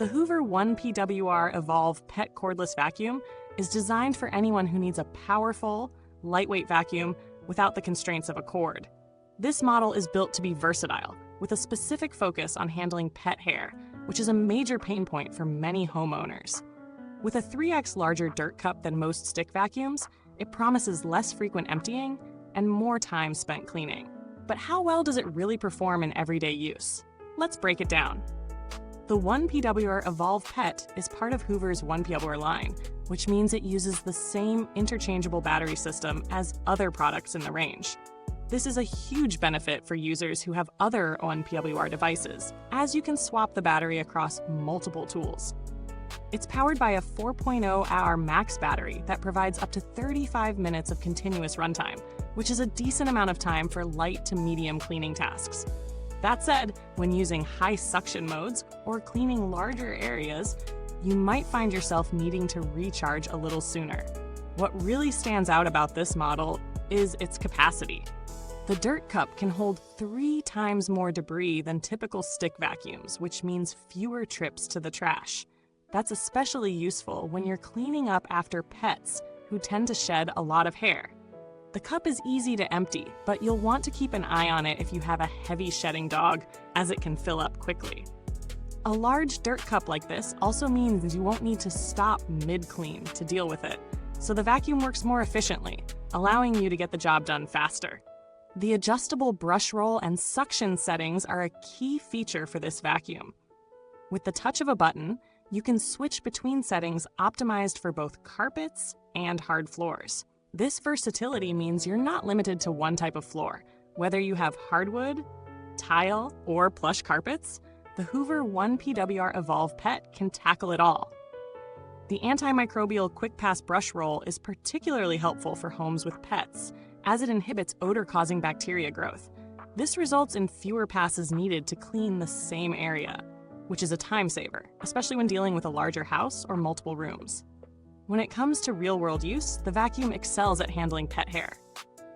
The Hoover ONEPWR Evolve Pet Cordless Vacuum is designed for anyone who needs a powerful, lightweight vacuum without the constraints of a cord. This model is built to be versatile, with a specific focus on handling pet hair, which is a major pain point for many homeowners. With a 3x larger dirt cup than most stick vacuums, it promises less frequent emptying and more time spent cleaning. But how well does it really perform in everyday use? Let's break it down. The ONEPWR Evolve Pet is part of Hoover's ONEPWR line, which means it uses the same interchangeable battery system as other products in the range. This is a huge benefit for users who have other ONEPWR devices, as you can swap the battery across multiple tools. It's powered by a 4.0-hour max battery that provides up to 35 minutes of continuous runtime, which is a decent amount of time for light to medium cleaning tasks. That said, when using high suction modes or cleaning larger areas, you might find yourself needing to recharge a little sooner. What really stands out about this model is its capacity. The dirt cup can hold 3 times more debris than typical stick vacuums, which means fewer trips to the trash. That's especially useful when you're cleaning up after pets who tend to shed a lot of hair. The cup is easy to empty, but you'll want to keep an eye on it if you have a heavy shedding dog, as it can fill up quickly. A large dirt cup like this also means you won't need to stop mid-clean to deal with it, so the vacuum works more efficiently, allowing you to get the job done faster. The adjustable brush roll and suction settings are a key feature for this vacuum. With the touch of a button, you can switch between settings optimized for both carpets and hard floors. This versatility means you're not limited to one type of floor. Whether you have hardwood, tile, or plush carpets, the Hoover ONEPWR Evolve Pet can tackle it all. The antimicrobial quick pass brush roll is particularly helpful for homes with pets, as it inhibits odor-causing bacteria growth. This results in fewer passes needed to clean the same area, which is a time saver, especially when dealing with a larger house or multiple rooms. When it comes to real-world use, the vacuum excels at handling pet hair.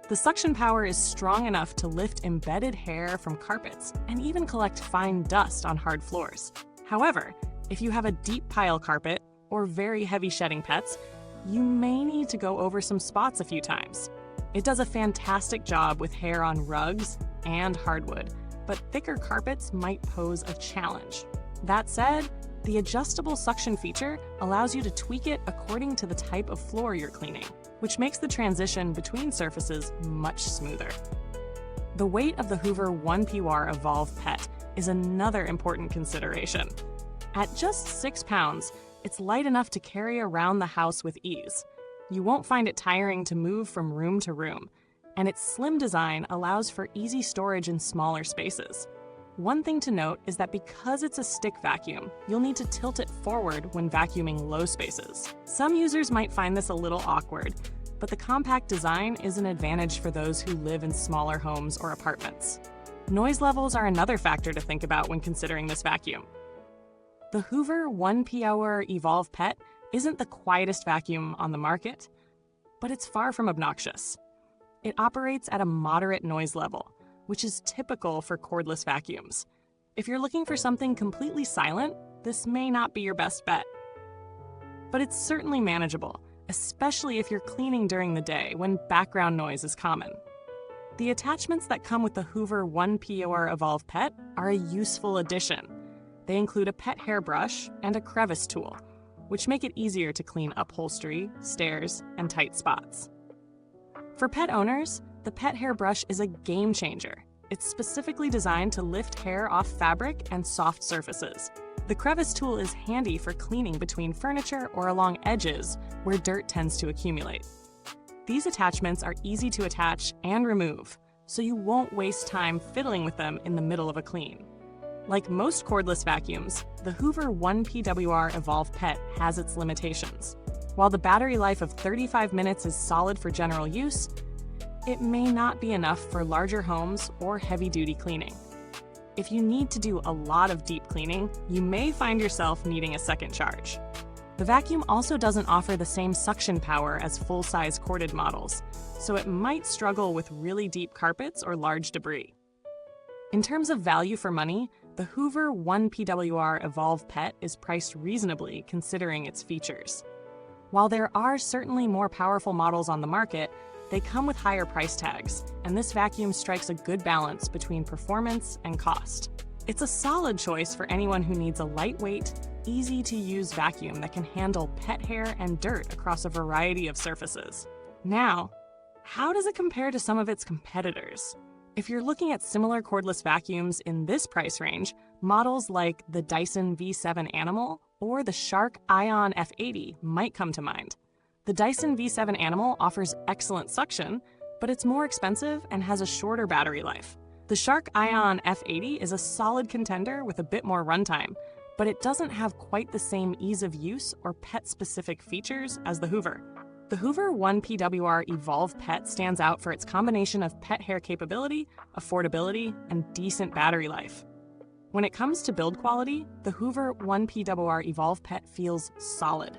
The suction power is strong enough to lift embedded hair from carpets and even collect fine dust on hard floors. However, if you have a deep pile carpet or very heavy shedding pets, you may need to go over some spots a few times. It does a fantastic job with hair on rugs and hardwood, but thicker carpets might pose a challenge. That said, the adjustable suction feature allows you to tweak it according to the type of floor you're cleaning, which makes the transition between surfaces much smoother. The weight of the Hoover ONEPWR Evolve Pet is another important consideration. At just 6 pounds, it's light enough to carry around the house with ease. You won't find it tiring to move from room to room, and its slim design allows for easy storage in smaller spaces. One thing to note is that because it's a stick vacuum, you'll need to tilt it forward when vacuuming low spaces. Some users might find this a little awkward, but the compact design is an advantage for those who live in smaller homes or apartments. Noise levels are another factor to think about when considering this vacuum. The Hoover ONEPWR Evolve Pet isn't the quietest vacuum on the market, but it's far from obnoxious. It operates at a moderate noise level, which is typical for cordless vacuums. If you're looking for something completely silent, this may not be your best bet. But it's certainly manageable, especially if you're cleaning during the day when background noise is common. The attachments that come with the Hoover ONEPWR Evolve Pet are a useful addition. They include a pet hairbrush and a crevice tool, which make it easier to clean upholstery, stairs, and tight spots. For pet owners, the pet hairbrush is a game changer. It's specifically designed to lift hair off fabric and soft surfaces. The crevice tool is handy for cleaning between furniture or along edges where dirt tends to accumulate. These attachments are easy to attach and remove, so you won't waste time fiddling with them in the middle of a clean. Like most cordless vacuums, the Hoover ONEPWR Evolve Pet has its limitations. While the battery life of 35 minutes is solid for general use, it may not be enough for larger homes or heavy-duty cleaning. If you need to do a lot of deep cleaning, you may find yourself needing a second charge. The vacuum also doesn't offer the same suction power as full-size corded models, so it might struggle with really deep carpets or large debris. In terms of value for money, The Hoover ONEPWR Evolve Pet is priced reasonably considering its features. While there are certainly more powerful models on the market, they come with higher price tags, and this vacuum strikes a good balance between performance and cost. It's a solid choice for anyone who needs a lightweight, easy-to-use vacuum that can handle pet hair and dirt across a variety of surfaces. Now, how does it compare to some of its competitors? If you're looking at similar cordless vacuums in this price range, models like the Dyson V7 Animal or the Shark Ion F80 might come to mind. The Dyson V7 Animal offers excellent suction, but it's more expensive and has a shorter battery life. The Shark Ion F80 is a solid contender with a bit more runtime, but it doesn't have quite the same ease of use or pet-specific features as the Hoover. The Hoover ONEPWR Evolve Pet stands out for its combination of pet hair capability, affordability, and decent battery life. When it comes to build quality, the Hoover ONEPWR Evolve Pet feels solid.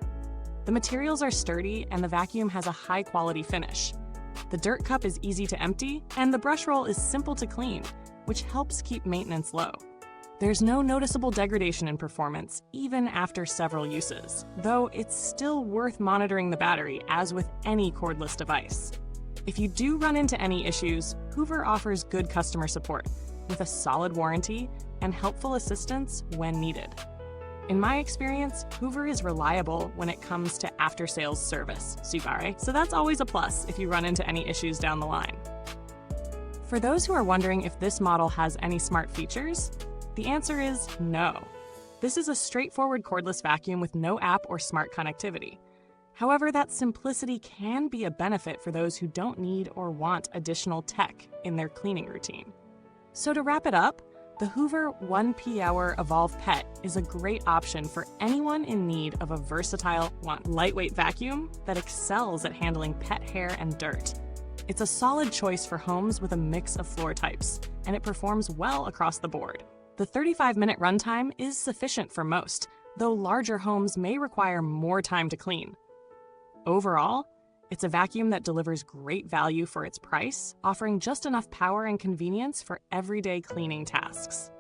The materials are sturdy and the vacuum has a high-quality finish. The dirt cup is easy to empty, and the brush roll is simple to clean, which helps keep maintenance low. There's no noticeable degradation in performance, even after several uses, though it's still worth monitoring the battery, as with any cordless device. If you do run into any issues, Hoover offers good customer support, with a solid warranty and helpful assistance when needed. In my experience, Hoover is reliable when it comes to after-sales service, so that's always a plus if you run into any issues down the line. For those who are wondering if this model has any smart features, the answer is no. This is a straightforward cordless vacuum with no app or smart connectivity. However, that simplicity can be a benefit for those who don't need or want additional tech in their cleaning routine. So to wrap it up, the Hoover ONEPWR Evolve Pet is a great option for anyone in need of a versatile, lightweight vacuum that excels at handling pet hair and dirt. It's a solid choice for homes with a mix of floor types, and it performs well across the board. The 35-minute runtime is sufficient for most, though larger homes may require more time to clean. Overall, it's a vacuum that delivers great value for its price, offering just enough power and convenience for everyday cleaning tasks.